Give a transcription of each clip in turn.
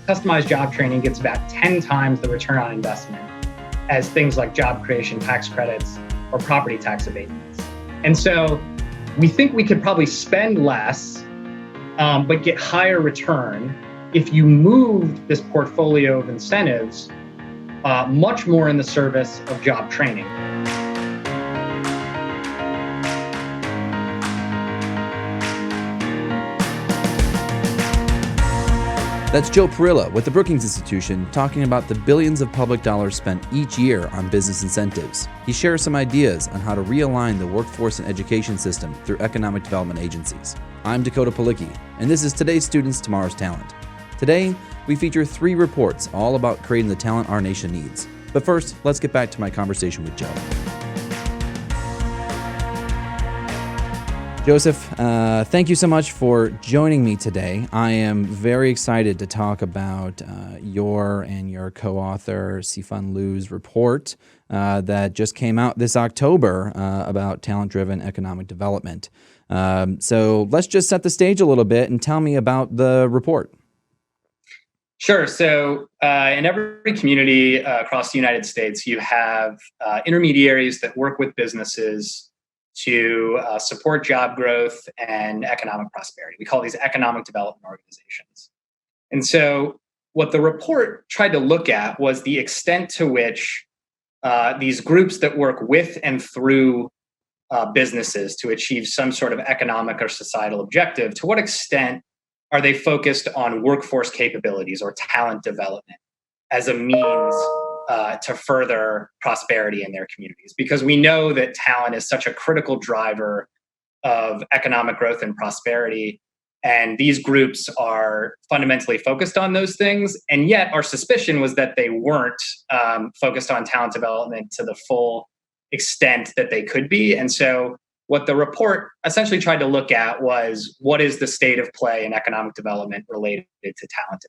customized job training gets about 10 times the return on investment as things like job creation tax credits or property tax abatements. And so we think we could probably spend less, but get higher return if you moved this portfolio of incentives much more in the service of job training. That's Joe Parilla with the Brookings Institution talking about the billions of public dollars spent each year on business incentives. He shares some ideas on how to realign the workforce and education system through economic development agencies. I'm Dakota Palicki, and this is Today's Students, Tomorrow's Talent. Today, we feature 3 reports all about creating the talent our nation needs. But first, let's get back to my conversation with Joe. Joseph, thank you so much for joining me today. I am very excited to talk about your and your co-author Sifan Liu's report that just came out this October about talent-driven economic development. So let's just set the stage a little bit and tell me about the report. Sure. So in every community across the United States, you have intermediaries that work with businesses to support job growth and economic prosperity. We call these economic development organizations. And so what the report tried to look at was the extent to which these groups that work with and through businesses to achieve some sort of economic or societal objective, to what extent are they focused on workforce capabilities or talent development as a means to further prosperity in their communities? Because we know that talent is such a critical driver of economic growth and prosperity. And these groups are fundamentally focused on those things. And yet our suspicion was that they weren't focused on talent development to the full extent that they could be. And so what the report essentially tried to look at was, what is the state of play in economic development related to talent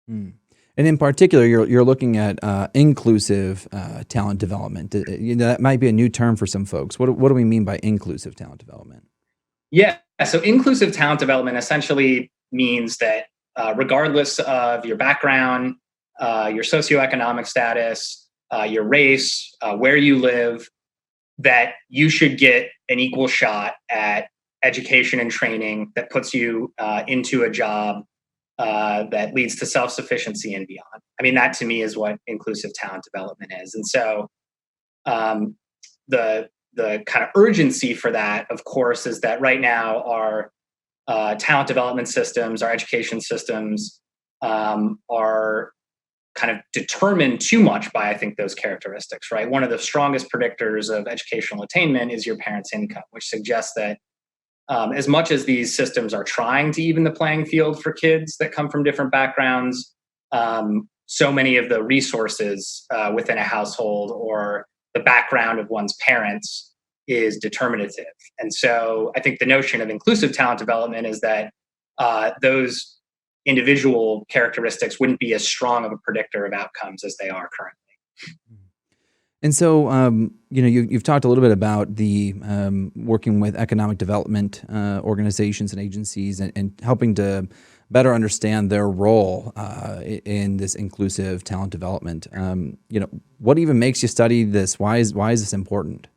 development? And in particular, you're looking at inclusive talent development. That might be a new term for some folks. What do we mean by inclusive talent development? Yeah, so inclusive talent development essentially means that regardless of your background, your socioeconomic status, your race, where you live, that you should get an equal shot at education and training that puts you into a job that leads to self-sufficiency and beyond. I mean, that to me is what inclusive talent development is. And so the kind of urgency for that, of course, is that right now our talent development systems, our education systems are kind of determined too much by, I think, those characteristics, right? One of the strongest predictors of educational attainment is your parents' income, which suggests that as much as these systems are trying to even the playing field for kids that come from different backgrounds, so many of the resources within a household or the background of one's parents is determinative. And so I think the notion of inclusive talent development is that those individual characteristics wouldn't be as strong of a predictor of outcomes as they are currently. And so, you've talked a little bit about the working with economic development organizations and agencies and helping to better understand their role in this inclusive talent development. What even makes you study this? Why is this important?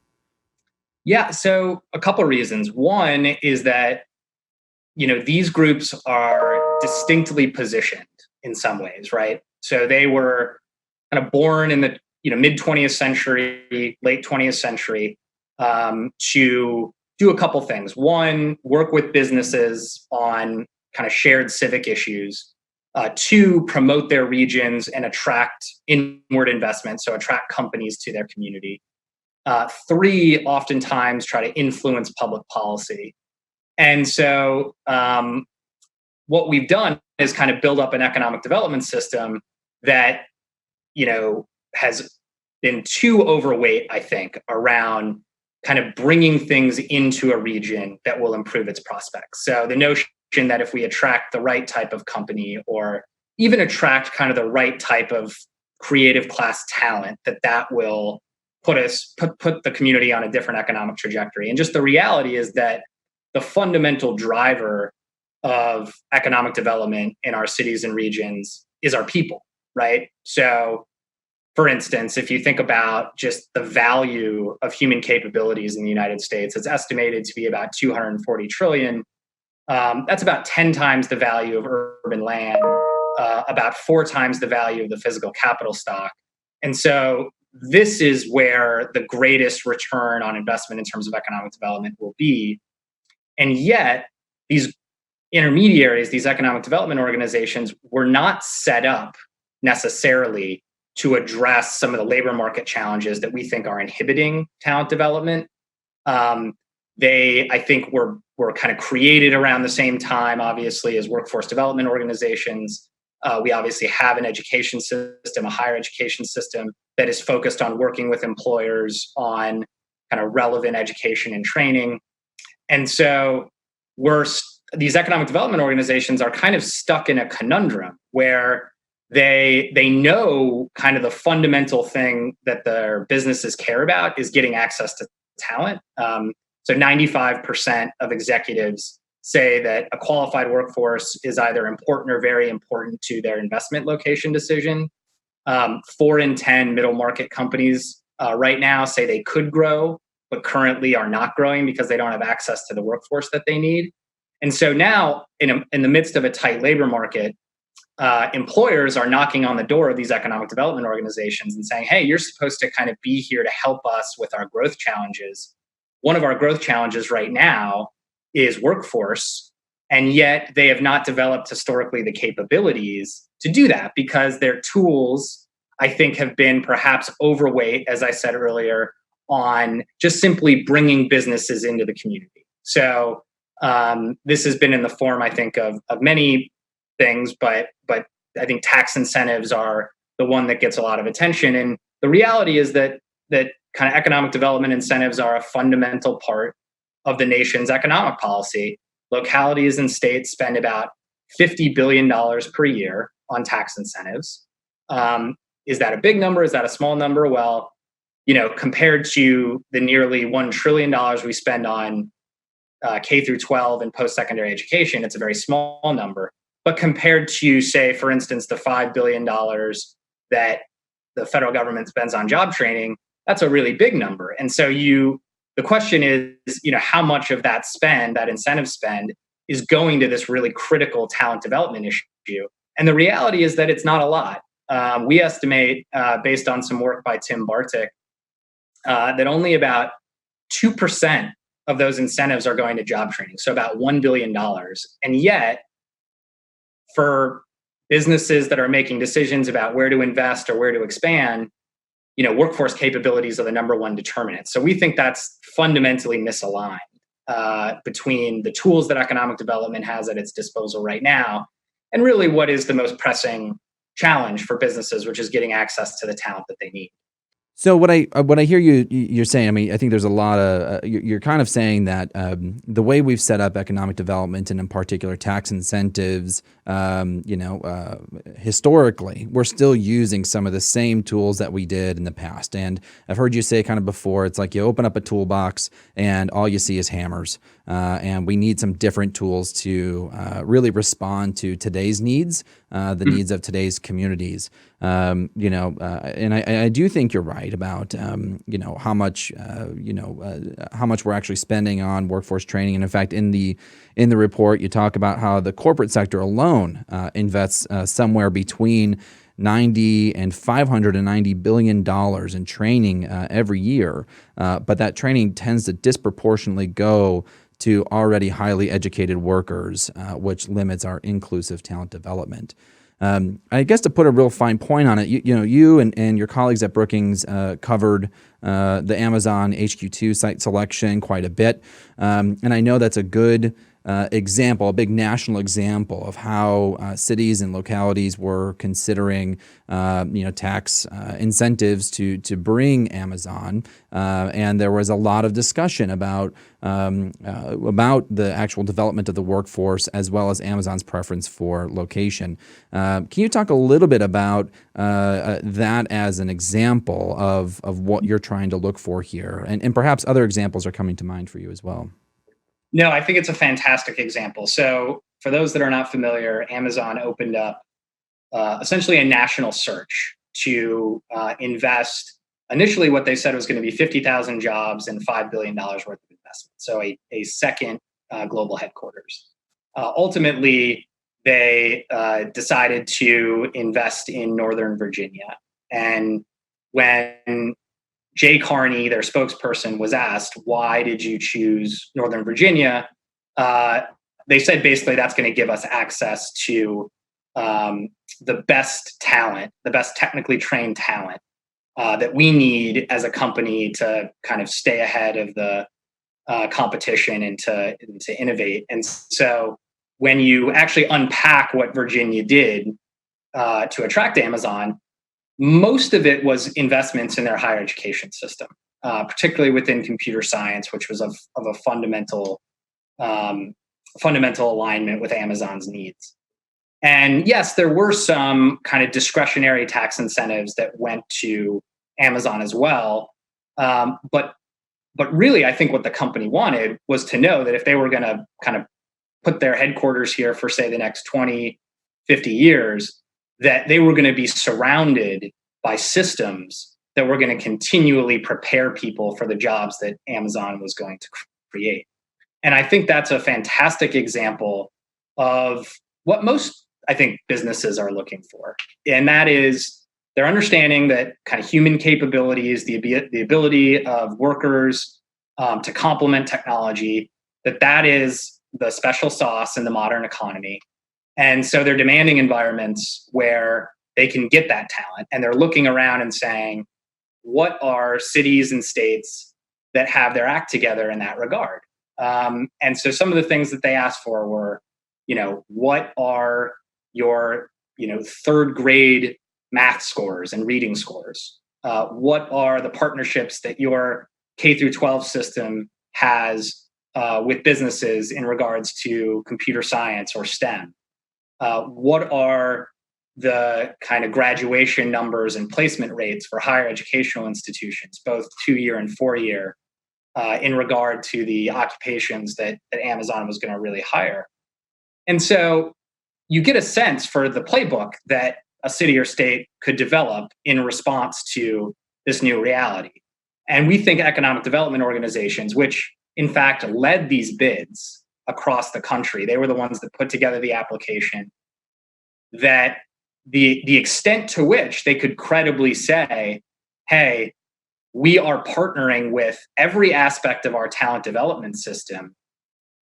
Yeah, so a couple of reasons. One is that these groups are distinctly positioned in some ways, right? So they were kind of born in the mid 20th century, late 20th century, to do a couple things. One, work with businesses on kind of shared civic issues. 2, promote their regions and attract inward investment, so attract companies to their community. 3, oftentimes try to influence public policy. And so what we've done is kind of build up an economic development system that, has been too overweight, I think, around kind of bringing things into a region that will improve its prospects. So the notion that if we attract the right type of company or even attract kind of the right type of creative class talent, that will put the community on a different economic trajectory. And just the reality is that the fundamental driver of economic development in our cities and regions is our people, right? So, for instance, if you think about just the value of human capabilities in the United States, it's estimated to be about 240 trillion. That's about 10 times the value of urban land, about 4 times the value of the physical capital stock. And so this is where the greatest return on investment in terms of economic development will be. And yet, these intermediaries, these economic development organizations, were not set up necessarily to address some of the labor market challenges that we think are inhibiting talent development. They, I think, were kind of created around the same time, obviously, as workforce development organizations. We obviously have an education system, a higher education system that is focused on working with employers on kind of relevant education and training. And so these economic development organizations are kind of stuck in a conundrum where they know kind of the fundamental thing that their businesses care about is getting access to talent. So 95% of executives say that a qualified workforce is either important or very important to their investment location decision. 4 in 10 middle market companies right now say they could grow, but currently are not growing because they don't have access to the workforce that they need. And so now, in the midst of a tight labor market, employers are knocking on the door of these economic development organizations and saying, hey, you're supposed to kind of be here to help us with our growth challenges. One of our growth challenges right now is workforce, and yet they have not developed historically the capabilities to do that because their tools, I think, have been perhaps overweight, as I said earlier, on just simply bringing businesses into the community. So this has been in the form, I think, of many things, but I think tax incentives are the one that gets a lot of attention. And the reality is that kind of economic development incentives are a fundamental part of the nation's economic policy. Localities and states spend about $50 billion per year on tax incentives. Is that a big number? Is that a small number? Well, compared to the nearly $1 trillion we spend on K through 12 and post-secondary education, it's a very small number. But compared to, say, for instance, the $5 billion that the federal government spends on job training, that's a really big number. And so the question is, how much of that spend, that incentive spend, is going to this really critical talent development issue? And the reality is that it's not a lot. We estimate, based on some work by Tim Bartik, that only about 2% of those incentives are going to job training, so about $1 billion. And yet, for businesses that are making decisions about where to invest or where to expand, workforce capabilities are the number one determinant. So we think that's fundamentally misaligned between the tools that economic development has at its disposal right now and really what is the most pressing challenge for businesses, which is getting access to the talent that they need. So what I hear you're saying, I mean, I think there's a lot of you're kind of saying that the way we've set up economic development and in particular tax incentives, historically, we're still using some of the same tools that we did in the past. And I've heard you say kind of before, it's like you open up a toolbox and all you see is hammers. And we need some different tools to really respond to today's needs, the needs of today's communities. And I do think you're right about how much we're actually spending on workforce training. And in fact, in the report, you talk about how the corporate sector alone invests somewhere between $90 and $590 billion in training every year, but that training tends to disproportionately go to already highly educated workers, which limits our inclusive talent development. I guess to put a real fine point on it, you and your colleagues at Brookings covered the Amazon HQ2 site selection quite a bit, and I know that's a good example, a big national example of how cities and localities were considering, tax incentives to bring Amazon, and there was a lot of discussion about the actual development of the workforce as well as Amazon's preference for location. Can you talk a little bit about that as an example of what you're trying to look for here, and perhaps other examples are coming to mind for you as well? No, I think it's a fantastic example. So for those that are not familiar, Amazon opened up essentially a national search to invest. Initially, what they said was going to be 50,000 jobs and $5 billion worth of investment. So a second global headquarters. Ultimately, they decided to invest in Northern Virginia. And when Jay Carney, their spokesperson, was asked, why did you choose Northern Virginia? They said basically that's going to give us access to the best talent, the best technically trained talent that we need as a company to kind of stay ahead of the competition and to innovate. And so when you actually unpack what Virginia did to attract Amazon, most of it was investments in their higher education system, particularly within computer science, which was of a fundamental alignment with Amazon's needs. And yes, there were some kind of discretionary tax incentives that went to Amazon as well. But really, I think what the company wanted was to know that if they were going to kind of put their headquarters here for, say, the next 20, 50 years, that they were going to be surrounded by systems that were going to continually prepare people for the jobs that Amazon was going to create. And I think that's a fantastic example of what most, I think, businesses are looking for. And that is they're understanding that kind of human capabilities, the ability of workers to complement technology, that is the special sauce in the modern economy. And so they're demanding environments where they can get that talent. And they're looking around and saying, what are cities and states that have their act together in that regard? And so some of the things that they asked for were, what are your, third grade math scores and reading scores? What are the partnerships that your K through 12 system has with businesses in regards to computer science or STEM? What are the kind of graduation numbers and placement rates for higher educational institutions, both 2-year and 4-year, in regard to the occupations that Amazon was going to really hire? And so you get a sense for the playbook that a city or state could develop in response to this new reality. And we think economic development organizations, which in fact led these bids across the country, they were the ones that put together the application, that the extent to which they could credibly say, hey, we are partnering with every aspect of our talent development system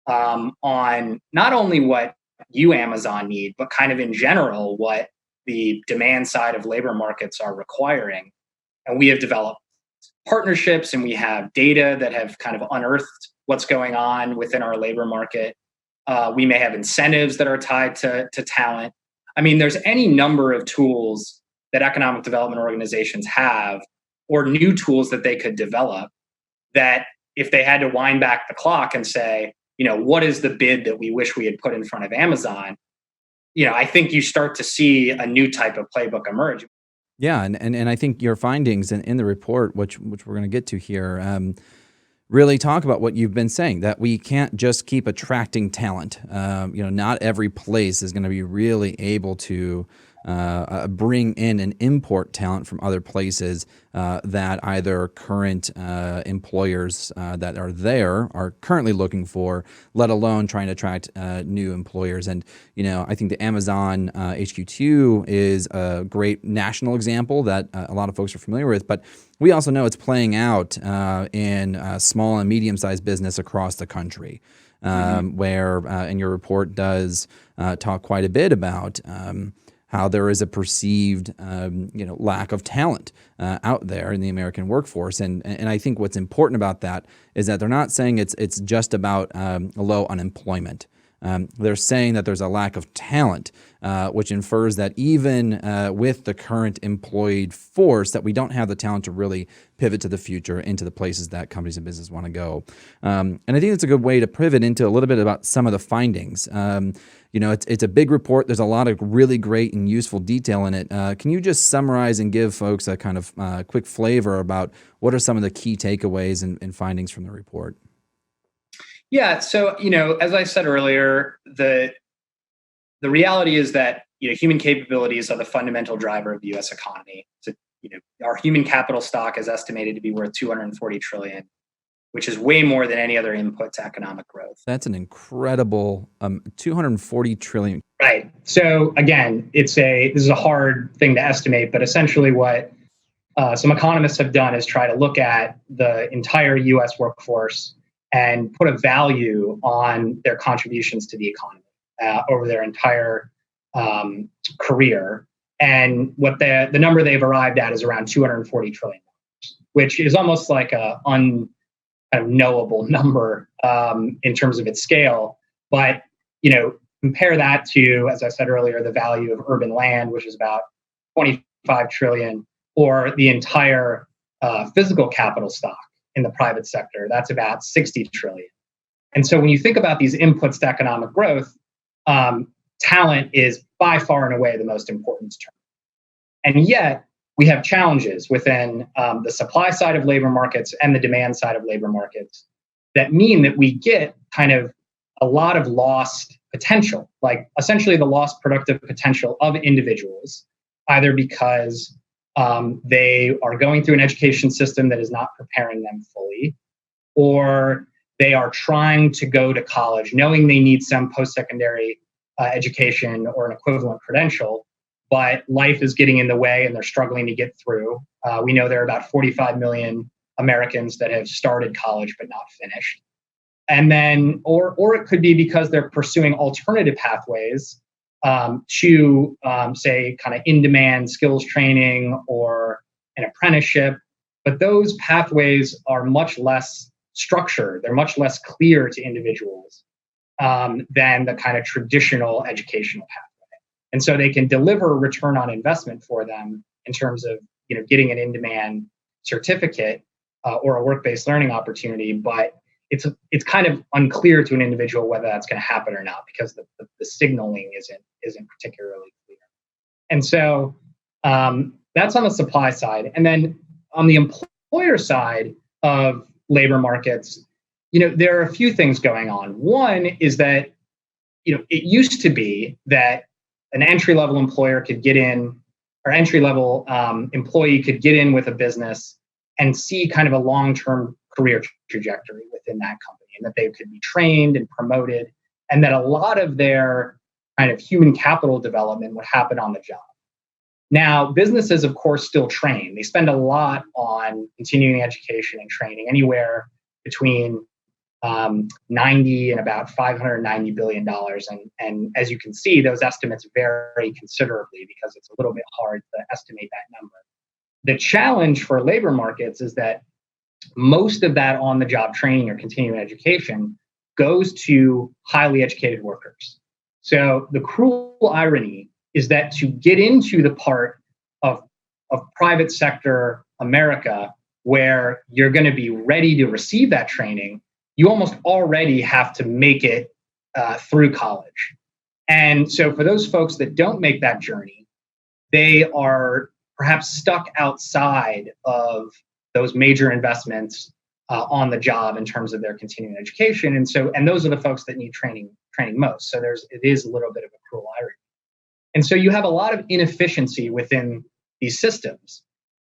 on not only what you, Amazon, need, but kind of in general what the demand side of labor markets are requiring. And we have developed partnerships and we have data that have kind of unearthed what's going on within our labor market. We may have incentives that are tied to talent. I mean, there's any number of tools that economic development organizations have, or new tools that they could develop, that if they had to wind back the clock and say, what is the bid that we wish we had put in front of Amazon? I think you start to see a new type of playbook emerge. Yeah, and I think your findings in the report, which we're going to get to here, really talk about what you've been saying, that we can't just keep attracting talent. Not every place is going to be really able to bring in and import talent from other places that either current employers that are there are currently looking for, let alone trying to attract new employers. And, I think the Amazon HQ2 is a great national example that a lot of folks are familiar with, but we also know it's playing out in small and medium-sized business across the country, where, and your report does talk quite a bit about how there is a perceived, lack of talent out there in the American workforce, and I think what's important about that is that they're not saying it's just about low unemployment. They're saying that there's a lack of talent, which infers that even with the current employed force, that we don't have the talent to really pivot to the future into the places that companies and businesses want to go. And I think it's a good way to pivot into a little bit about some of the findings. It's a big report. There's a lot of really great and useful detail in it. Can you just summarize and give folks a kind of quick flavor about what are some of the key takeaways and findings from the report? Yeah. So, as I said earlier, the the reality is that human capabilities are the fundamental driver of the U.S. economy. So, our human capital stock is estimated to be worth $240 trillion, which is way more than any other input to economic growth. That's an incredible $240 trillion. Right. So again, this is a hard thing to estimate, but essentially what some economists have done is try to look at the entire U.S. workforce and put a value on their contributions to the economy over their entire career. And what the number they've arrived at is around $240 trillion, which is almost like a kind of knowable number in terms of its scale. But compare that to, as I said earlier, the value of urban land, which is about $25 trillion, or the entire physical capital stock in the private sector. That's about $60 trillion. And so when you think about these inputs to economic growth, talent is by far and away the most important term. And yet we have challenges within the supply side of labor markets and the demand side of labor markets that mean that we get kind of a lot of lost potential, like essentially the lost productive potential of individuals, either because they are going through an education system that is not preparing them fully, or they are trying to go to college knowing they need some post-secondary education or an equivalent credential, but life is getting in the way and they're struggling to get through. We know there are about 45 million Americans that have started college but not finished. And then, or it could be because they're pursuing alternative pathways to, say, kind of in-demand skills training or an apprenticeship. But those pathways are much less structured. They're much less clear to individuals than the kind of traditional educational pathway. And so they can deliver a return on investment for them in terms of getting an in-demand certificate or a work-based learning opportunity, but it's kind of unclear to an individual whether that's going to happen or not because the signaling isn't particularly clear. And so that's on the supply side. And then on the employer side of labor markets, there are a few things going on. One is that it used to be that an entry-level employer could get in, or entry-level employee could get in with a business and see kind of a long-term career trajectory within that company, and that they could be trained and promoted, and that a lot of their kind of human capital development would happen on the job. Now, businesses, of course, still train. They spend a lot on continuing education and training, anywhere between 90 and about $590 billion. And as you can see, those estimates vary considerably because it's a little bit hard to estimate that number. The challenge for labor markets is that most of that on-the-job training or continuing education goes to highly educated workers. So the cruel irony is that to get into the part of private sector America where you're going to be ready to receive that training, you almost already have to make it through college. And so for those folks that don't make that journey, they are perhaps stuck outside of those major investments on the job in terms of their continuing education. And those are the folks that need training most. So it is a little bit of a cruel irony. And so you have a lot of inefficiency within these systems.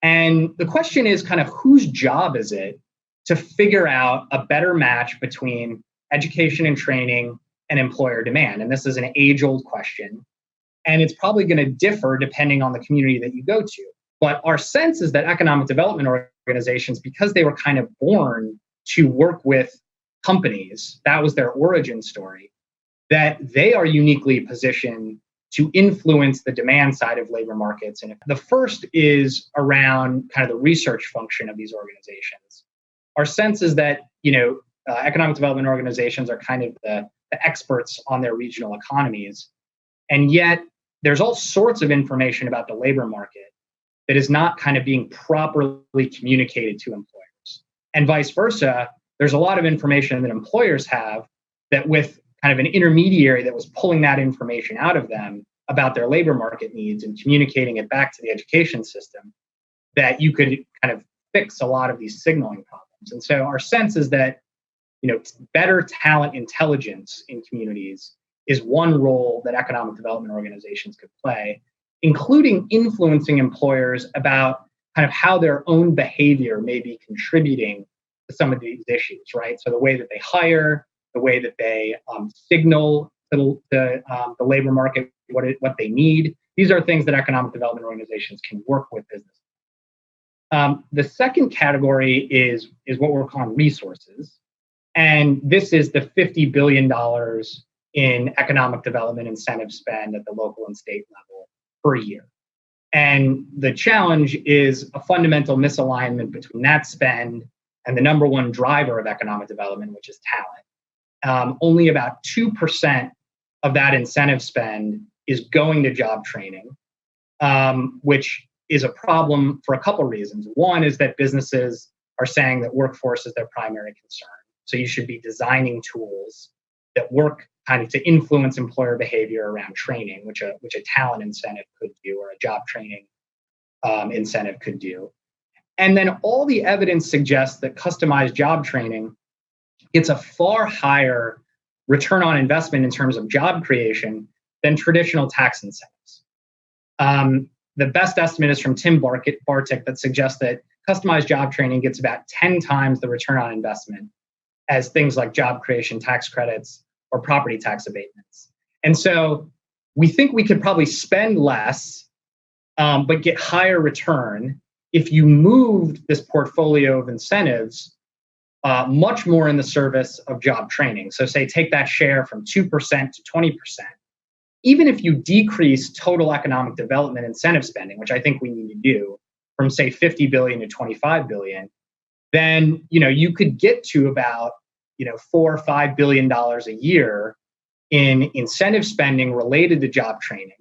And the question is kind of whose job is it to figure out a better match between education and training and employer demand? And this is an age-old question. And it's probably going to differ depending on the community that you go to. But our sense is that economic development organizations, because they were kind of born to work with companies, that was their origin story, that they are uniquely positioned to influence the demand side of labor markets. And the first is around kind of the research function of these organizations. Our sense is that, economic development organizations are kind of the experts on their regional economies. And yet there's all sorts of information about the labor market that is not kind of being properly communicated to employers. And vice versa, there's a lot of information that employers have that with kind of an intermediary that was pulling that information out of them about their labor market needs and communicating it back to the education system, that you could kind of fix a lot of these signaling problems. And so our sense is that, better talent intelligence in communities is one role that economic development organizations could play, including influencing employers about kind of how their own behavior may be contributing to some of these issues, right? So the way that they hire, the way that they signal to the labor market what they need. These are things that economic development organizations can work with business. The second category is what we're calling resources. And this is the $50 billion in economic development incentive spend at the local and state level per year. And the challenge is a fundamental misalignment between that spend and the number one driver of economic development, which is talent. Only about 2% of that incentive spend is going to job training, which is a problem for a couple reasons. One is that businesses are saying that workforce is their primary concern. So you should be designing tools that work kind of to influence employer behavior around training, which a talent incentive could do, or a job training incentive could do. And then all the evidence suggests that customized job training gets a far higher return on investment in terms of job creation than traditional tax incentives. The best estimate is from Tim Bartik that suggests that customized job training gets about 10 times the return on investment as things like job creation tax credits or property tax abatements. And so we think we could probably spend less, but get higher return if you moved this portfolio of incentives much more in the service of job training. So say take that share from 2% to 20%. Even if you decrease total economic development incentive spending, which I think we need to do, from say 50 billion to 25 billion, then you could get to about $4 or $5 billion a year in incentive spending related to job training,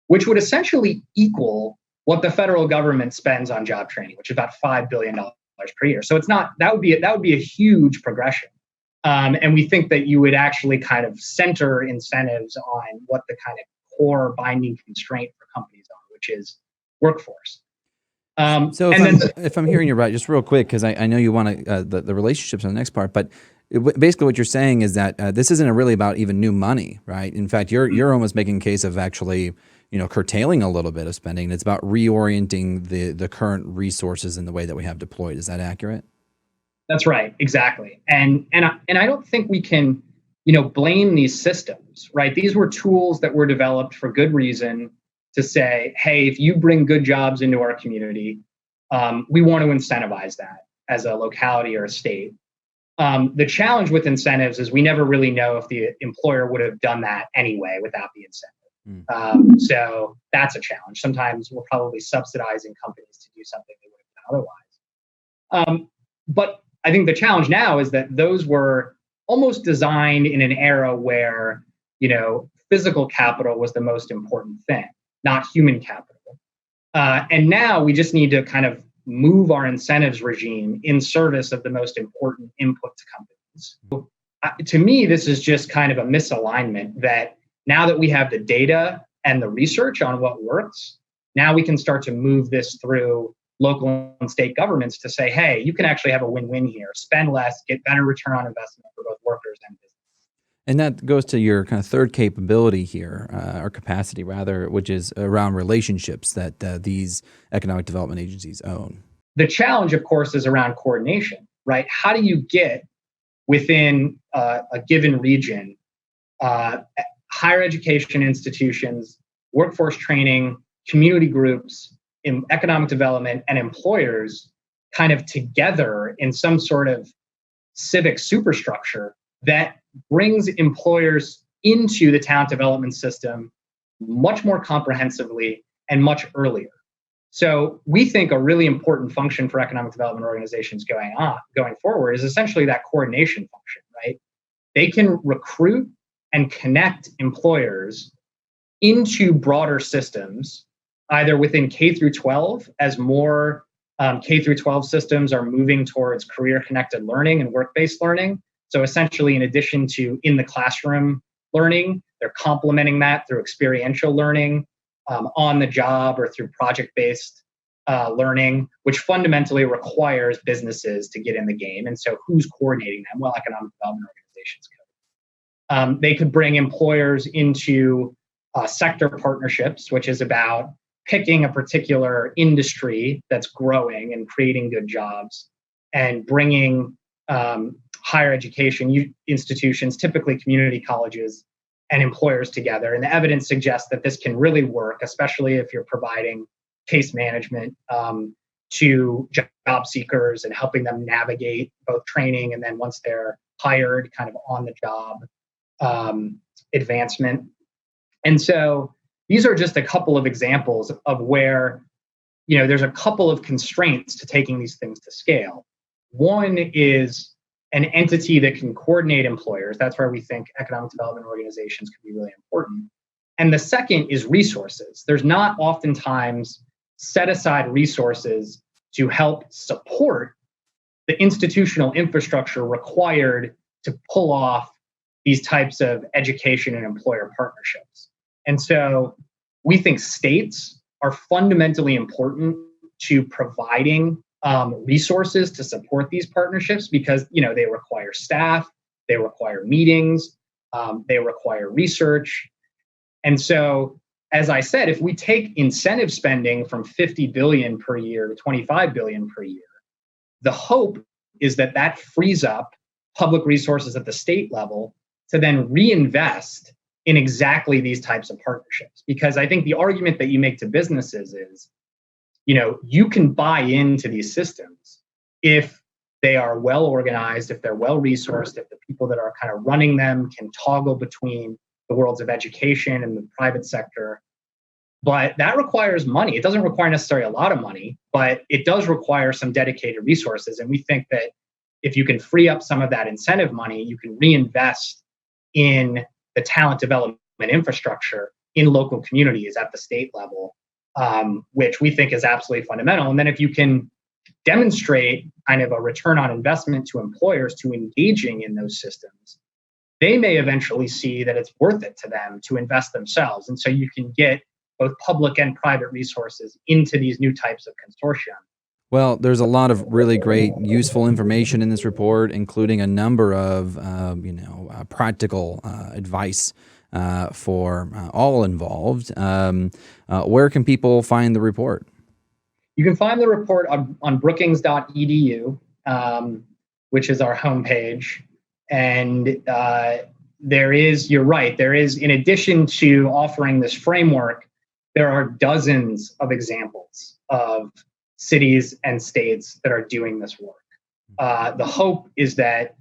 which would essentially equal what the federal government spends on job training, which is about $5 billion per year. So that would be a huge progression. And we think that you would actually kind of center incentives on what the kind of core binding constraint for companies are, which is workforce. So if I'm hearing you right, just real quick, because I know you want to the relationships on the next part, but basically what you're saying is that this isn't really about even new money, right? In fact, you're almost making a case of actually curtailing a little bit of spending. It's about reorienting the current resources in the way that we have deployed. Is that accurate? That's right, exactly. And I don't think we can blame these systems, right? These were tools that were developed for good reason to say, hey, if you bring good jobs into our community, we want to incentivize that as a locality or a state. The challenge with incentives is we never really know if the employer would have done that anyway without the incentive. So that's a challenge. Sometimes we're probably subsidizing companies to do something they would have done otherwise. But I think the challenge now is that those were almost designed in an era where, physical capital was the most important thing, not human capital. And now we just need to kind of move our incentives regime in service of the most important input to companies. So, to me, this is just kind of a misalignment that now that we have the data and the research on what works, now we can start to move this through local and state governments to say, hey, you can actually have a win-win here. Spend less, get better return on investment for both workers and business. And that goes to your kind of third capability here, or capacity rather, which is around relationships that these economic development agencies own. The challenge, of course, is around coordination, right? How do you get within a given region, higher education institutions, workforce training, community groups, in economic development, and employers kind of together in some sort of civic superstructure that brings employers into the talent development system much more comprehensively and much earlier. So we think a really important function for economic development organizations going forward is essentially that coordination function, right? They can recruit and connect employers into broader systems, either within K through 12, as more K through 12 systems are moving towards career-connected learning and work-based learning. So essentially, in addition to in the classroom learning, they're complementing that through experiential learning, on the job, or through project-based learning, which fundamentally requires businesses to get in the game. And so who's coordinating them? Well, economic development organizations could. They could bring employers into sector partnerships, which is about picking a particular industry that's growing and creating good jobs and bringing higher education institutions, typically community colleges, and employers together. And the evidence suggests that this can really work, especially if you're providing case management to job seekers and helping them navigate both training and then once they're hired, kind of on the job advancement. And so these are just a couple of examples of where, there's a couple of constraints to taking these things to scale. One is an entity that can coordinate employers. That's where we think economic development organizations can be really important. And the second is resources. There's not oftentimes set aside resources to help support the institutional infrastructure required to pull off these types of education and employer partnerships. And so we think states are fundamentally important to providing resources to support these partnerships because, they require staff, they require meetings, they require research. And so, as I said, if we take incentive spending from $50 billion per year to $25 billion per year, the hope is that that frees up public resources at the state level to then reinvest in exactly these types of partnerships. Because I think the argument that you make to businesses is, you can buy into these systems if they are well organized, if they're well resourced, if the people that are kind of running them can toggle between the worlds of education and the private sector. But that requires money. It doesn't require necessarily a lot of money, but it does require some dedicated resources. And we think that if you can free up some of that incentive money, you can reinvest in the talent development infrastructure in local communities at the state level, which we think is absolutely fundamental. And then if you can demonstrate kind of a return on investment to employers to engaging in those systems, they may eventually see that it's worth it to them to invest themselves. And so you can get both public and private resources into these new types of consortia. Well, there's a lot of really great, useful information in this report, including a number of, practical advice for all involved. Where can people find the report? You can find the report on brookings.edu, which is our homepage. And you're right, there is, in addition to offering this framework, there are dozens of examples of cities and states that are doing this work. The hope is that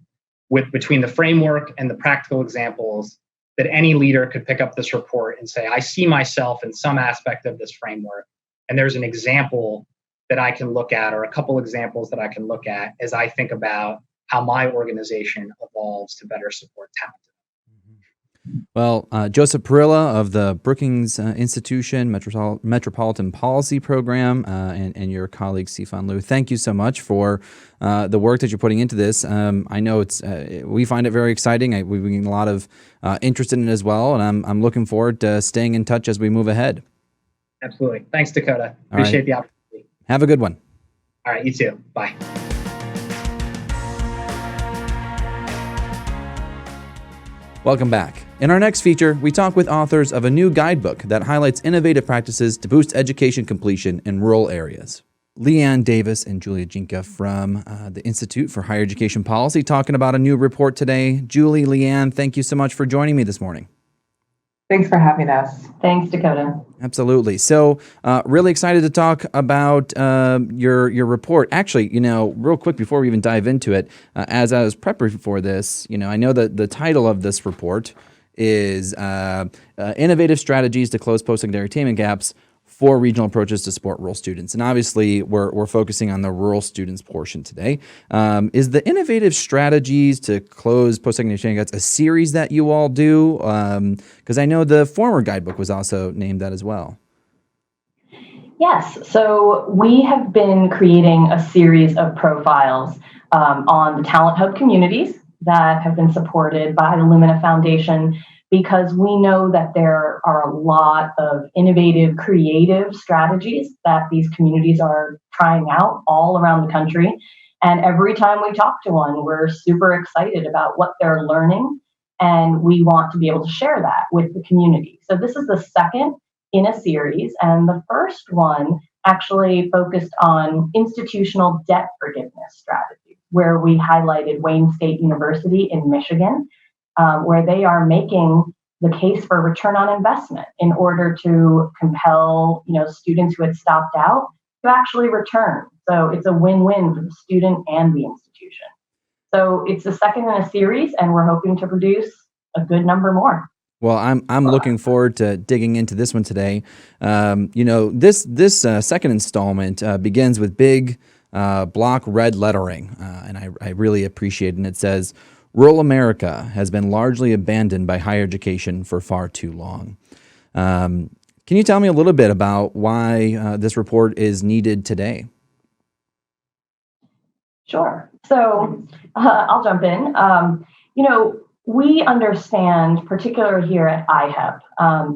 between the framework and the practical examples, that any leader could pick up this report and say, I see myself in some aspect of this framework, and there's an example that I can look at, or a couple examples that I can look at as I think about how my organization evolves to better support talent. Well, Joseph Parilla of the Brookings Institution Metropolitan Policy Program and your colleague Sifan Liu, thank you so much for the work that you're putting into this. I know we find it very exciting. We've been a lot of interest in it as well, and I'm looking forward to staying in touch as we move ahead. Absolutely. Thanks, Dakota. Appreciate the opportunity. Have a good one. All right, you too. Bye. Welcome back. In our next feature, we talk with authors of a new guidebook that highlights innovative practices to boost education completion in rural areas. Leanne Davis and Julie Ajinkya from the Institute for Higher Education Policy talking about a new report today. Julie, Leanne, thank you so much for joining me this morning. Thanks for having us. Thanks, Dakota. Absolutely. So really excited to talk about your report. Actually, real quick before we even dive into it, as I was prepping for this, I know that the title of this report is Innovative Strategies to Close Post-Secondary Attainment Gaps, 4 Regional Approaches to Support Rural Students. And obviously, we're focusing on the rural students portion today. Is the Innovative Strategies to Close Post-Secondary Attainment Gaps a series that you all do? Because I know the former guidebook was also named that as well. Yes. So we have been creating a series of profiles on the Talent Hub communities that have been supported by the Lumina Foundation, because we know that there are a lot of innovative, creative strategies that these communities are trying out all around the country. And every time we talk to one, we're super excited about what they're learning And we want to be able to share that with the community. So this is the second in a series. And the first one actually focused on institutional debt forgiveness strategies, where we highlighted Wayne State University in Michigan, where they are making the case for return on investment in order to compel, students who had stopped out to actually return. So it's a win-win for the student and the institution. So it's the second in a series, and we're hoping to produce a good number more. Well, I'm looking forward to digging into this one today. This second installment begins with big block red lettering, and I really appreciate it. And it says, "Rural America has been largely abandoned by higher education for far too long." Can you tell me a little bit about why this report is needed today? Sure. So I'll jump in. We understand, particularly here at IHEP,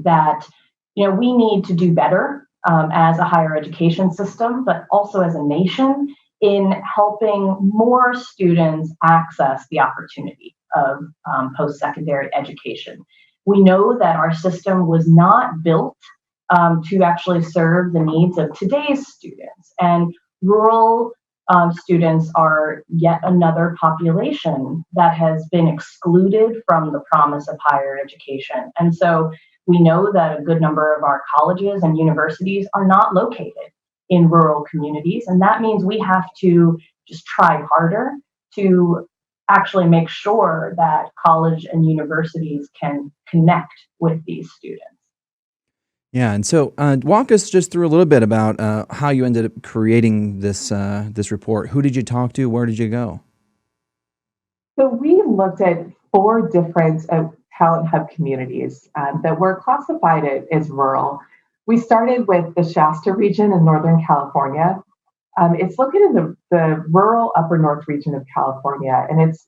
that we need to do better as a higher education system, but also as a nation in helping more students access the opportunity of post-secondary education. We know that our system was not built to actually serve the needs of today's students, and rural students are yet another population that has been excluded from the promise of higher education. And so we know that a good number of our colleges and universities are not located in rural communities. And that means we have to just try harder to actually make sure that college and universities can connect with these students. Yeah, and so walk us just through a little bit about how you ended up creating this report. Who did you talk to? Where did you go? So we looked at 4 different talent hub communities that were classified as rural. We started with the Shasta region in Northern California. It's located in the rural upper north region of California, and it's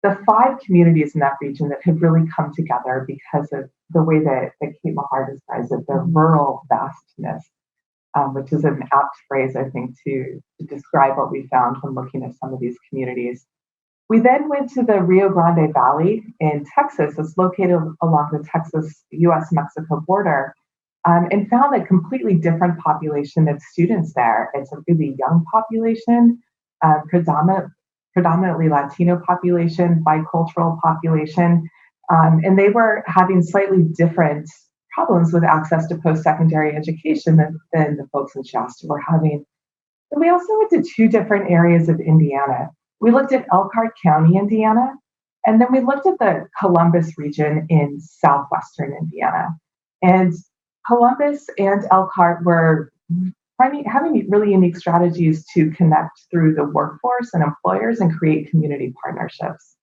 the 5 communities in that region that have really come together because of the way that Kate Mahar describes it, the rural vastness, which is an apt phrase, I think, to describe what we found when looking at some of these communities. We then went to the Rio Grande Valley in Texas. It's located along the Texas-US-Mexico border, and found a completely different population of students there. It's a really young population, predominantly Latino population, bicultural population, and they were having slightly different problems with access to post-secondary education than the folks in Shasta were having. And we also went to 2 different areas of Indiana. We looked at Elkhart County, Indiana, and then we looked at the Columbus region in southwestern Indiana. And Columbus and Elkhart were having really unique strategies to connect through the workforce and employers and create community partnerships.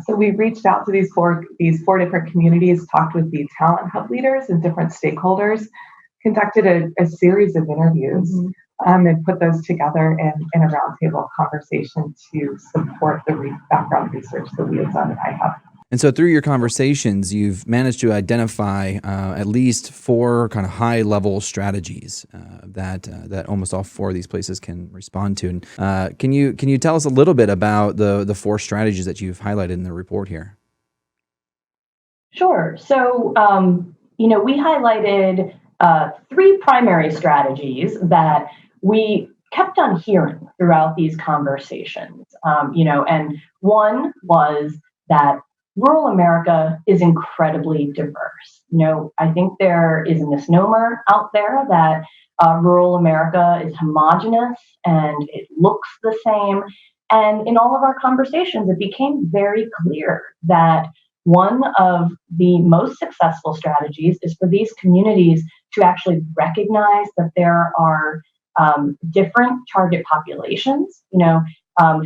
So we reached out to these four different communities, talked with the talent hub leaders and different stakeholders, conducted a series of interviews, and put those together in a roundtable conversation to support the background research that we have done at IHEP. And so through your conversations, you've managed to identify at least 4 kind of high-level strategies that almost all 4 of these places can respond to. And can you tell us a little bit about the 4 strategies that you've highlighted in the report here? Sure. So, we highlighted 3 primary strategies that we kept on hearing throughout these conversations. And one was that rural America is incredibly diverse. I think there is a misnomer out there that rural America is homogenous and it looks the same. And in all of our conversations, it became very clear that one of the most successful strategies is for these communities to actually recognize that there are different target populations,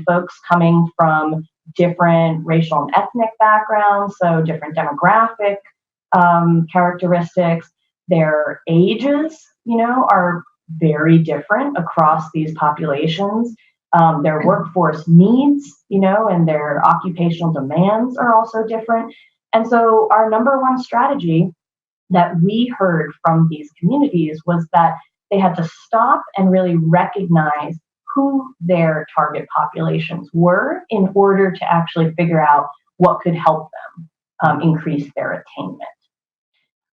folks coming from different racial and ethnic backgrounds, so different demographic characteristics. Their ages, are very different across these populations. Their workforce needs, and their occupational demands are also different. And so our number one strategy that we heard from these communities was that they had to stop and really recognize who their target populations were in order to actually figure out what could help them increase their attainment.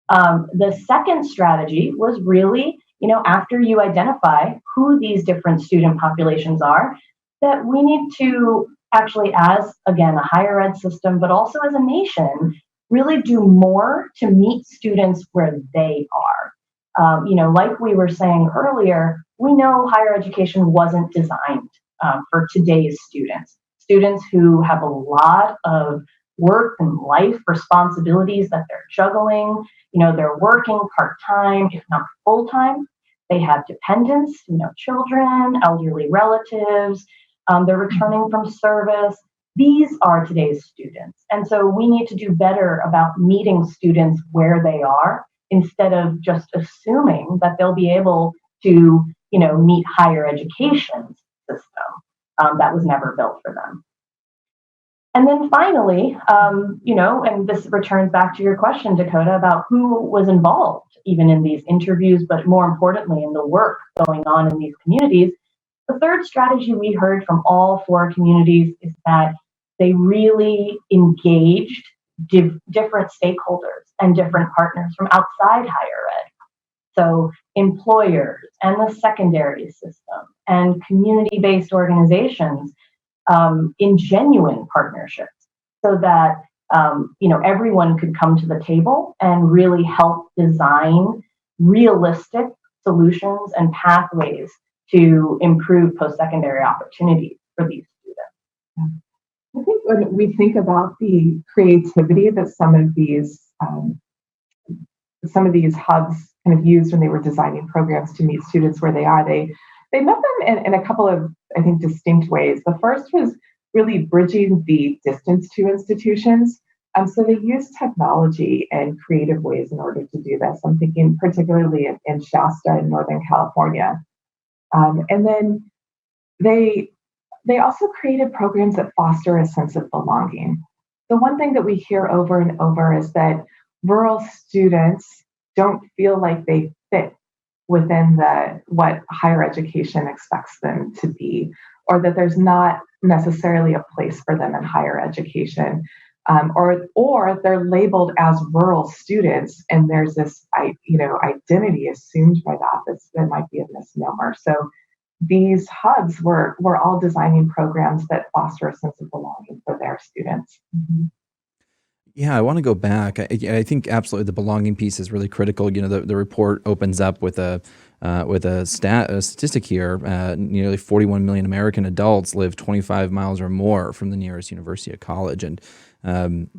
The second strategy was really, after you identify who these different student populations are, that we need to actually, as again, a higher ed system, but also as a nation, really do more to meet students where they are. Like we were saying earlier, we know higher education wasn't designed for today's students who have a lot of work and life responsibilities that they're juggling. They're working part-time, if not full-time. They have dependents, children, elderly relatives. They're returning from service. These are today's students. And so we need to do better about meeting students where they are instead of just assuming that they'll be able to, meet higher education system that was never built for them. And then finally, and this returns back to your question, Dakota, about who was involved even in these interviews, but more importantly, in the work going on in these communities. The third strategy we heard from all 4 communities is that they really engaged different stakeholders and different partners from outside higher ed. So employers and the secondary system and community-based organizations in genuine partnerships so that everyone could come to the table and really help design realistic solutions and pathways to improve post-secondary opportunities for these students. Yeah. I think when we think about the creativity that some of these hubs kind of used when they were designing programs to meet students where they are, they met them in a couple of, I think, distinct ways. The first was really bridging the distance to institutions. So they used technology and creative ways in order to do this. I'm thinking particularly in Shasta in Northern California. And then they also created programs that foster a sense of belonging. The one thing that we hear over and over is that rural students don't feel like they fit within what higher education expects them to be, or that there's not necessarily a place for them in higher education, or they're labeled as rural students, and there's this identity assumed by that might be a misnomer. So these hubs were all designing programs that foster a sense of belonging for their students. Mm-hmm. Yeah, I want to go back. I think absolutely the belonging piece is really critical. The report opens up with a statistic here. Nearly 41 million American adults live 25 miles or more from the nearest university or college. And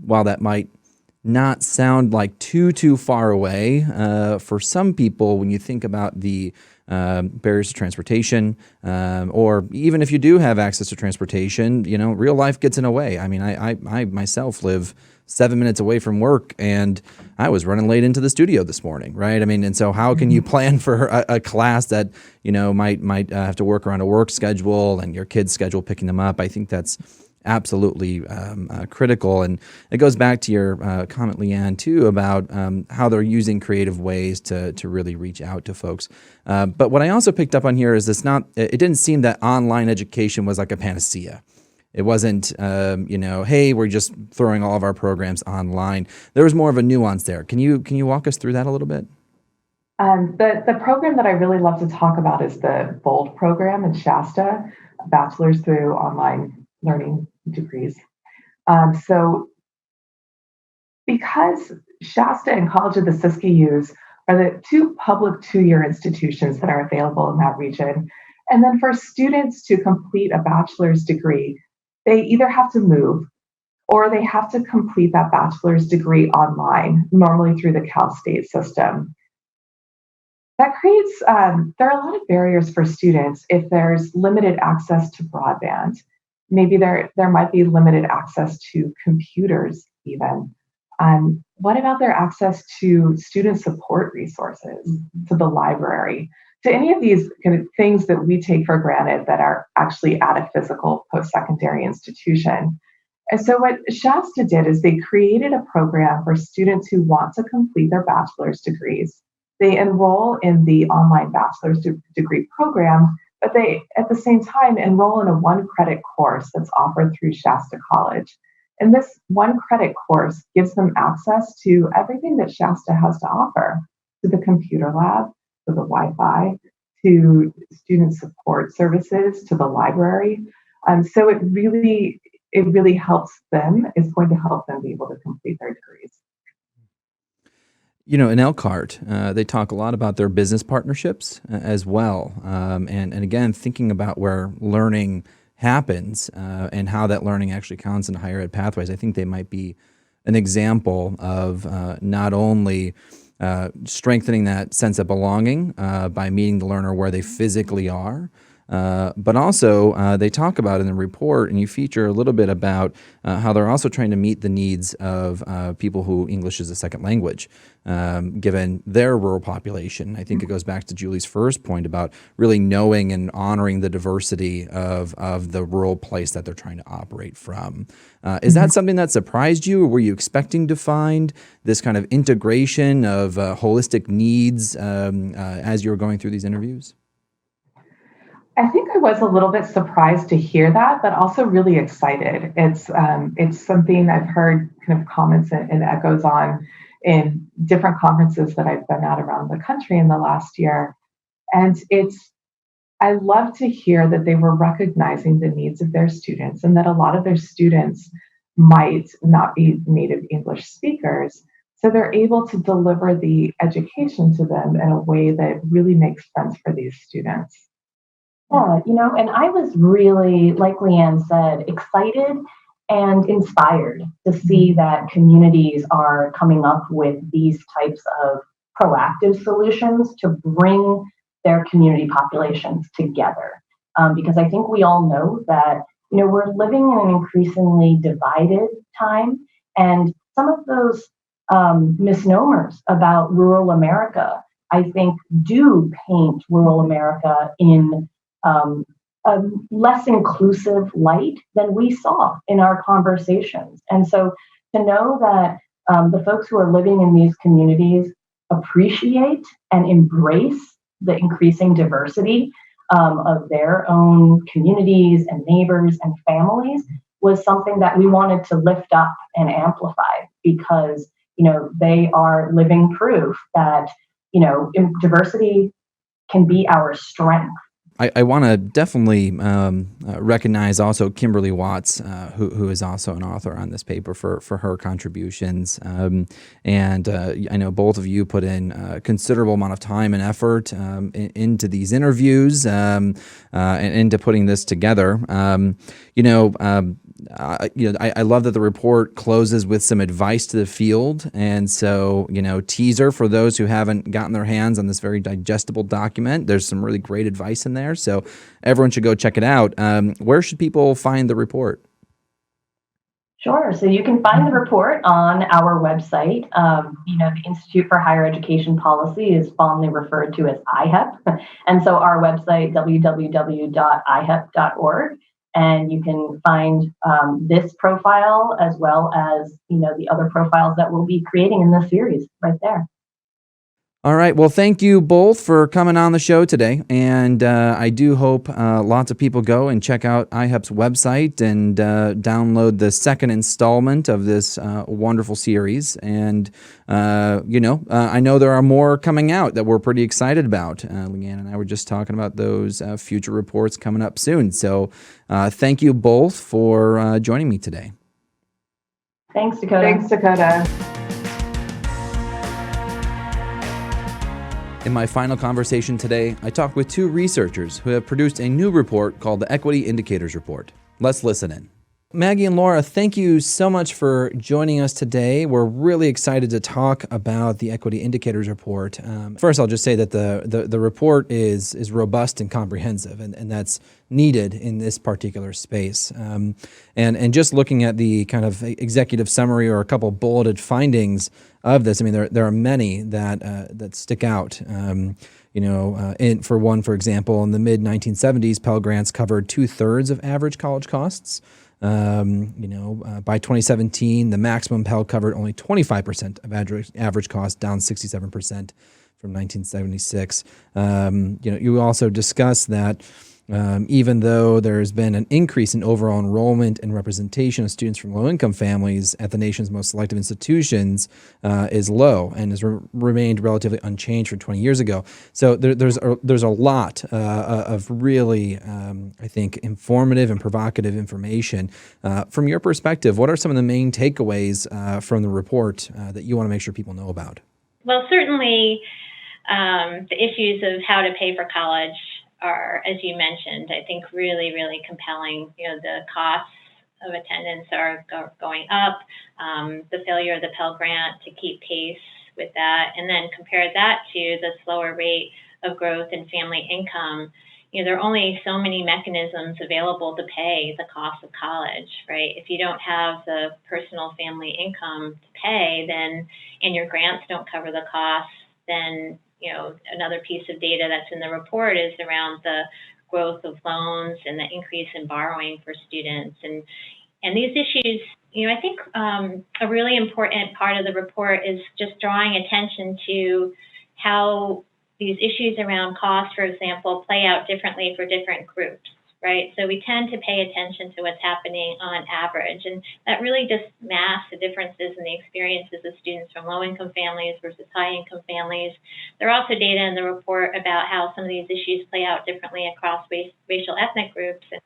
while that might not sound like too far away, for some people, when you think about the barriers to transportation, or even if you do have access to transportation, real life gets in the way. I mean, I myself live 7 minutes away from work, and I was running late into the studio this morning, right? I mean, and so how can you plan for a class that, might have to work around a work schedule and your kid's schedule picking them up? I think that's absolutely critical. And it goes back to your comment, Leanne, too, about how they're using creative ways to really reach out to folks. But what I also picked up on here is it didn't seem that online education was like a panacea. It wasn't, hey, we're just throwing all of our programs online. There was more of a nuance there. Can you walk us through that a little bit? The program that I really love to talk about is the BOLD program in Shasta, Bachelor's Through Online Learning Degrees. So because Shasta and College of the Siskiyous are the 2 public 2-year institutions that are available in that region, and then for students to complete a bachelor's degree, they either have to move or they have to complete that bachelor's degree online, normally through the Cal State system. That creates, there are a lot of barriers for students if there's limited access to broadband. Maybe there might be limited access to computers even. What about their access to student support resources, to the library, to any of these kind of things that we take for granted that are actually at a physical post-secondary institution? And so what Shasta did is they created a program for students who want to complete their bachelor's degrees. They enroll in the online bachelor's degree program, but they, at the same time, enroll in a 1-credit course that's offered through Shasta College. And this one credit course gives them access to everything that Shasta has to offer, to the computer lab, to the Wi-Fi, to student support services, to the library. So it really helps them, is going to help them be able to complete their degrees. You know, in Elkhart, they talk a lot about their business partnerships as well. And again, thinking about where learning happens and how that learning actually counts in higher ed pathways, I think they might be an example of not only strengthening that sense of belonging by meeting the learner where they physically are, but also they talk about in the report, and you feature a little bit about how they're also trying to meet the needs of people who English is a second language, given their rural population. I think it goes back to Julie's first point about really knowing and honoring the diversity of the rural place that they're trying to operate from. Is that something that surprised you, or were you expecting to find this kind of integration of holistic needs as you were going through these interviews? I think I was a little bit surprised to hear that, but also really excited. It's something I've heard kind of comments and echoes on in different conferences that I've been at around the country in the last year. And I love to hear that they were recognizing the needs of their students, and that a lot of their students might not be native English speakers. So they're able to deliver the education to them in a way that really makes sense for these students. Yeah, and I was really, like Leanne said, excited and inspired to see that communities are coming up with these types of proactive solutions to bring their community populations together. Because I think we all know that, we're living in an increasingly divided time, and some of those misnomers about rural America, I think, do paint rural America in a less inclusive light than we saw in our conversations. And so to know that the folks who are living in these communities appreciate and embrace the increasing diversity of their own communities and neighbors and families was something that we wanted to lift up and amplify, because, they are living proof that, diversity can be our strength. I want to definitely recognize also Kimberly Watts, who is also an author on this paper, for her contributions. And I know both of you put in a considerable amount of time and effort into these interviews and into putting this together. I love that the report closes with some advice to the field. And so, teaser for those who haven't gotten their hands on this very digestible document. There's some really great advice in there. So everyone should go check it out. Where should people find the report? Sure. So you can find the report on our website. The Institute for Higher Education Policy is fondly referred to as IHEP. And so our website, www.ihep.org. And you can find this profile as well as, the other profiles that we'll be creating in this series right there. All right. Well, thank you both for coming on the show today. And I do hope lots of people go and check out IHEP's website and download the second installment of this wonderful series. And, I know there are more coming out that we're pretty excited about. Leanne and I were just talking about those future reports coming up soon. So thank you both for joining me today. Thanks, Dakota. Thanks, Dakota. In my final conversation today, I talked with two researchers who have produced a new report called the Equity Indicators Report. Let's listen in. Maggie and Laura, thank you so much for joining us today. We're really excited to talk about the Equity Indicators Report. First, I'll just say that the report is robust and comprehensive, and that's needed in this particular space. And just looking at the kind of executive summary or a couple bulleted findings of this, I mean, there are many that stick out. For example, in the mid-1970s, Pell grants covered 2/3 of average college costs. By 2017, the maximum Pell covered only 25% of average cost, down 67% from 1976. You also discussed that even though there's been an increase in overall enrollment and representation of students from low-income families at the nation's most selective institutions is low and has remained relatively unchanged from 20 years ago. So there's a lot of really, I think, informative and provocative information. From your perspective, what are some of the main takeaways from the report that you want to make sure people know about? Well, certainly the issues of how to pay for college are, as you mentioned, I think really, really compelling. The costs of attendance are going up, the failure of the Pell Grant to keep pace with that, and then compare that to the slower rate of growth in family income. There are only so many mechanisms available to pay the cost of college, right? If you don't have the personal family income to pay, then, and your grants don't cover the costs, then another piece of data that's in the report is around the growth of loans and the increase in borrowing for students. And these issues, I think a really important part of the report is just drawing attention to how these issues around cost, for example, play out differently for different groups, right? So we tend to pay attention to what's happening on average, and that really just masks the differences in the experiences of students from low-income families versus high-income families. There are also data in the report about how some of these issues play out differently across racial ethnic groups. And,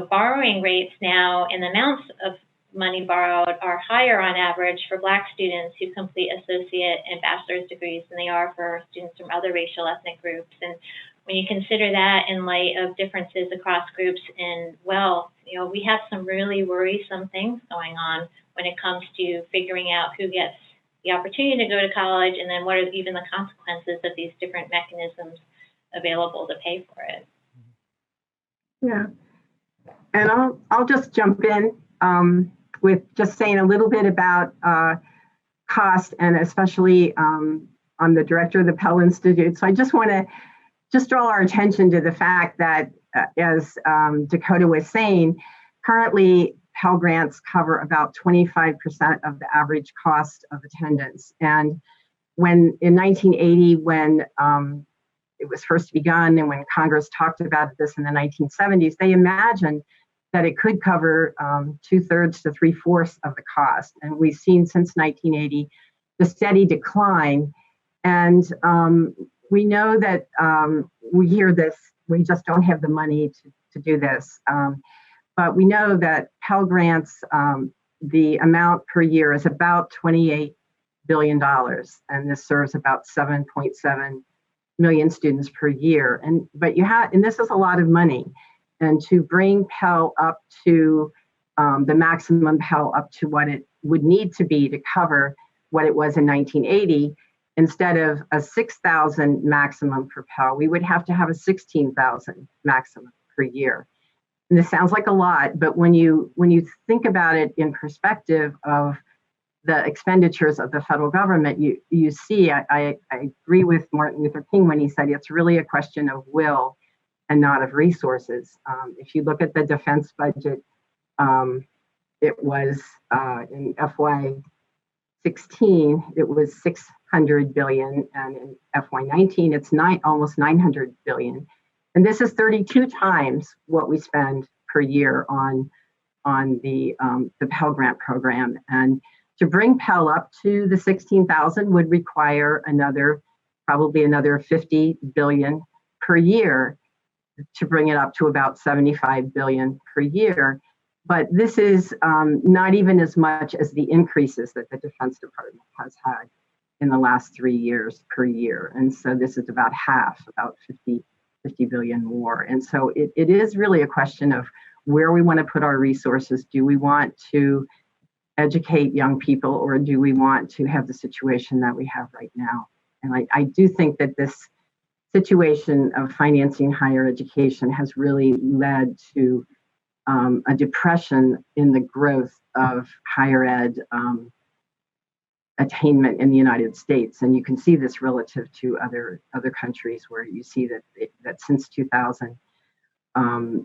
borrowing rates now and the amounts of money borrowed are higher on average for Black students who complete associate and bachelor's degrees than they are for students from other racial ethnic groups. And when you consider that in light of differences across groups in wealth, we have some really worrisome things going on when it comes to figuring out who gets the opportunity to go to college, and then what are even the consequences of these different mechanisms available to pay for it. Yeah, and I'll just jump in with just saying a little bit about cost, and especially I'm the director of the Pell Institute. So I just want to draw our attention to the fact that, as Dakota was saying, currently Pell Grants cover about 25% of the average cost of attendance. And when in 1980, when it was first begun, and when Congress talked about this in the 1970s, they imagined that it could cover 2/3 to 3/4 of the cost. And we've seen since 1980 the steady decline. And we know that we hear this, we just don't have the money to do this. But we know that Pell Grants, the amount per year is about $28 billion. And this serves about 7.7 million students per year. And this is a lot of money. And to bring Pell up to the maximum Pell up to what it would need to be to cover what it was in 1980, instead of a 6,000 maximum for Pell, we would have to have a 16,000 maximum per year. And this sounds like a lot, but when you think about it in perspective of the expenditures of the federal government, you see, I agree with Martin Luther King when he said it's really a question of will and not of resources. If you look at the defense budget, it was in FY16, it was $600 billion, and in FY19, it's almost $900 billion. And this is 32 times what we spend per year on the Pell Grant program. And to bring Pell up to the 16,000 would require probably another 50 billion per year to bring it up to about 75 billion per year. But this is not even as much as the increases that the Defense Department has had in the last 3 years per year. And so this is about half, about 50 billion more. And so it is really a question of where we want to put our resources. Do we want to educate young people, or do we want to have the situation that we have right now? And I do think that this situation of financing higher education has really led to a depression in the growth of higher ed attainment in the United States. And you can see this relative to other countries, where you see that since 2000,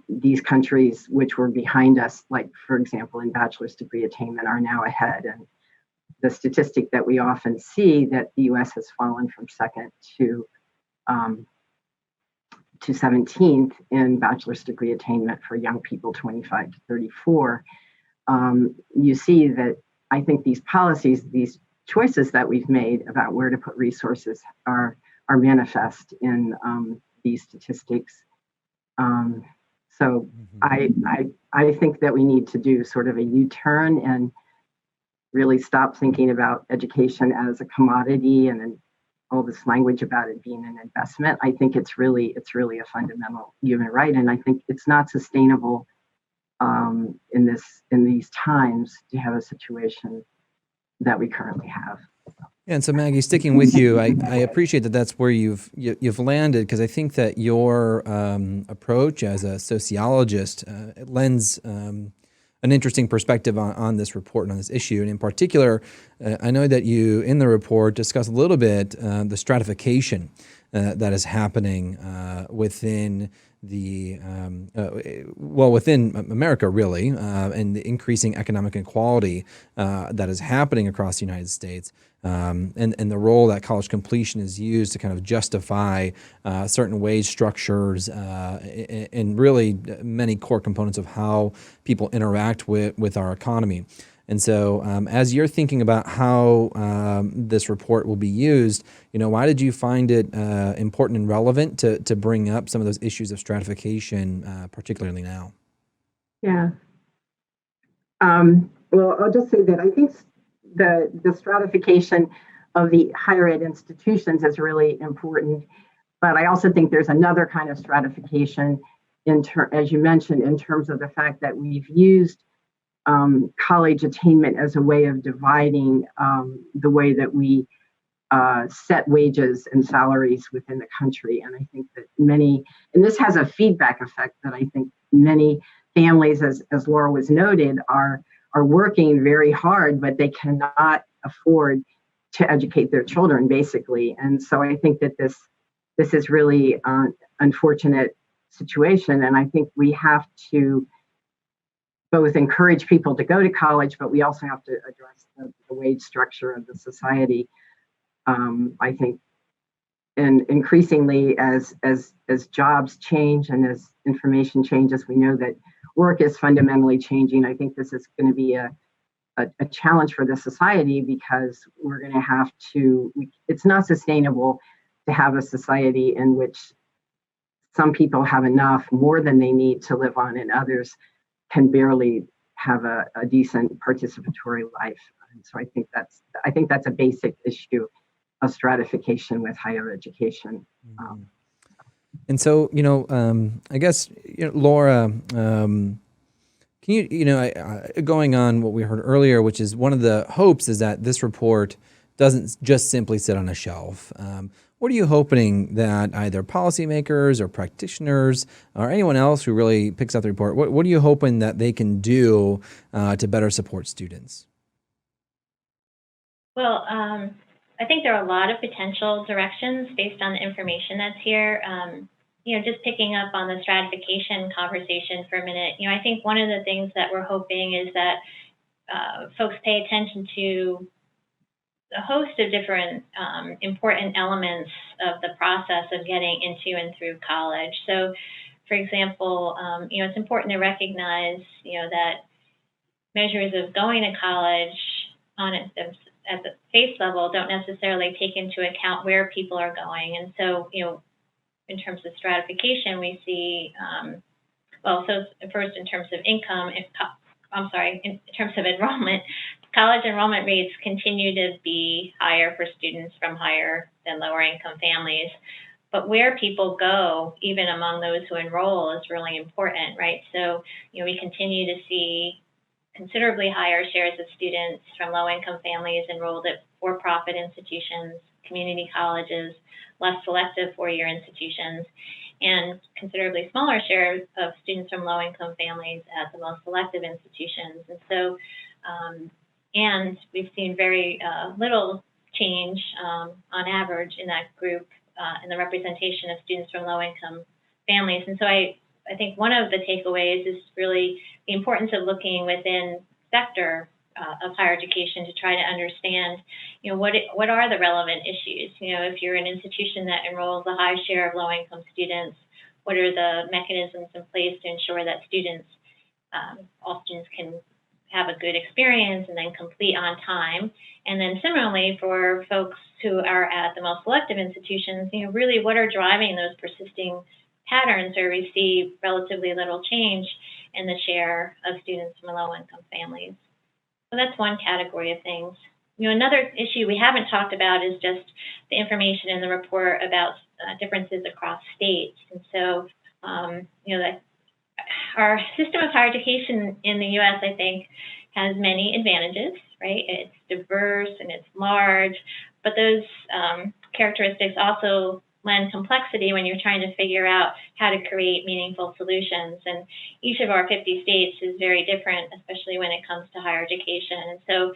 these countries which were behind us, like, for example, in bachelor's degree attainment, are now ahead. And the statistic that we often see, that the US has fallen from second to to 17th in bachelor's degree attainment for young people 25 to 34. You see that I think these policies, these choices that we've made about where to put resources are manifest in these statistics. So I think that we need to do sort of a U-turn and really stop thinking about education as a commodity and then all this language about it being an investment. I think it's really a fundamental human right, and I think it's not sustainable in these times to have a situation that we currently have. And so, Maggie, sticking with you, I appreciate that that's where you've landed, because I think that your approach as a sociologist lends an interesting perspective on this report and on this issue. And in particular, I know that you, in the report, discuss a little bit the stratification that is happening within within America, really, and the increasing economic inequality that is happening across the United States, and the role that college completion is used to kind of justify certain wage structures and really many core components of how people interact with our economy. And so as you're thinking about how this report will be used, why did you find it important and relevant to bring up some of those issues of stratification, particularly now? Yeah. Well, I'll just say that I think the stratification of the higher ed institutions is really important. But I also think there's another kind of stratification, as you mentioned, in terms of the fact that we've used college attainment as a way of dividing the way that we set wages and salaries within the country. And I think that and this has a feedback effect that I think many families, as Laura was noted, are working very hard, but they cannot afford to educate their children, basically. And so I think that this is really an unfortunate situation. And I think we have to both encourage people to go to college, but we also have to address the wage structure of the society. I think, and increasingly as jobs change and as information changes, we know that work is fundamentally changing. I think this is going to be a challenge for the society, because we're going to have to. It's not sustainable to have a society in which some people have enough, more than they need to live on, and others can barely have a decent participatory life. And so I think that's a basic issue of stratification with higher education. And so, I guess, Laura, can you, going on what we heard earlier, which is one of the hopes is that this report doesn't just simply sit on a shelf. What are you hoping that either policymakers or practitioners or anyone else who really picks up the report, what are you hoping that they can do to better support students? Well, I think there are a lot of potential directions based on the information that's here. Just picking up on the stratification conversation for a minute, I think one of the things that we're hoping is that folks pay attention to a host of different important elements of the process of getting into and through college. So, for example, it's important to recognize, that measures of going to college at the face level don't necessarily take into account where people are going. And so, in terms of stratification, we see, so first in terms of income, in terms of enrollment, college enrollment rates continue to be higher for students from higher than lower income families. But where people go, even among those who enroll, is really important, right? So, we continue to see considerably higher shares of students from low-income families enrolled at for-profit institutions, community colleges, less selective four-year institutions, and considerably smaller shares of students from low-income families at the most selective institutions. And so, and we've seen very little change on average in that group in the representation of students from low-income families. And so I think one of the takeaways is really the importance of looking within sector of higher education to try to understand, what are the relevant issues? If you're an institution that enrolls a high share of low-income students, what are the mechanisms in place to ensure that all students can have a good experience and then complete on time. And then similarly for folks who are at the most selective institutions, really what are driving those persisting patterns where we see relatively little change in the share of students from low-income families. So that's one category of things. Another issue we haven't talked about is just the information in the report about differences across states. And so, our system of higher education in the U.S., I think, has many advantages, right? It's diverse and it's large, but those characteristics also lend complexity when you're trying to figure out how to create meaningful solutions. And each of our 50 states is very different, especially when it comes to higher education. And so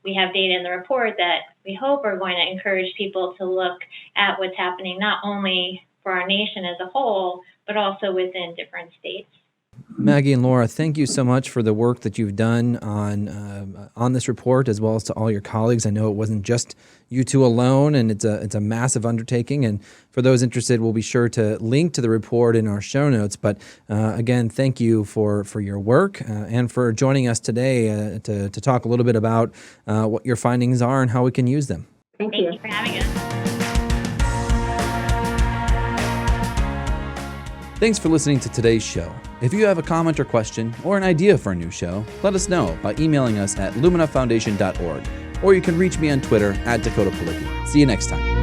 we have data in the report that we hope are going to encourage people to look at what's happening not only for our nation as a whole, but also within different states. Maggie and Laura, thank you so much for the work that you've done on this report, as well as to all your colleagues. I know it wasn't just you two alone, and it's a massive undertaking. And for those interested, we'll be sure to link to the report in our show notes. But again, thank you for your work and for joining us today to talk a little bit about what your findings are and how we can use them. Thank you for having us. Thanks for listening to today's show. If you have a comment or question or an idea for a new show, let us know by emailing us at luminafoundation.org, or you can reach me on Twitter @DakotaPalicki. See you next time.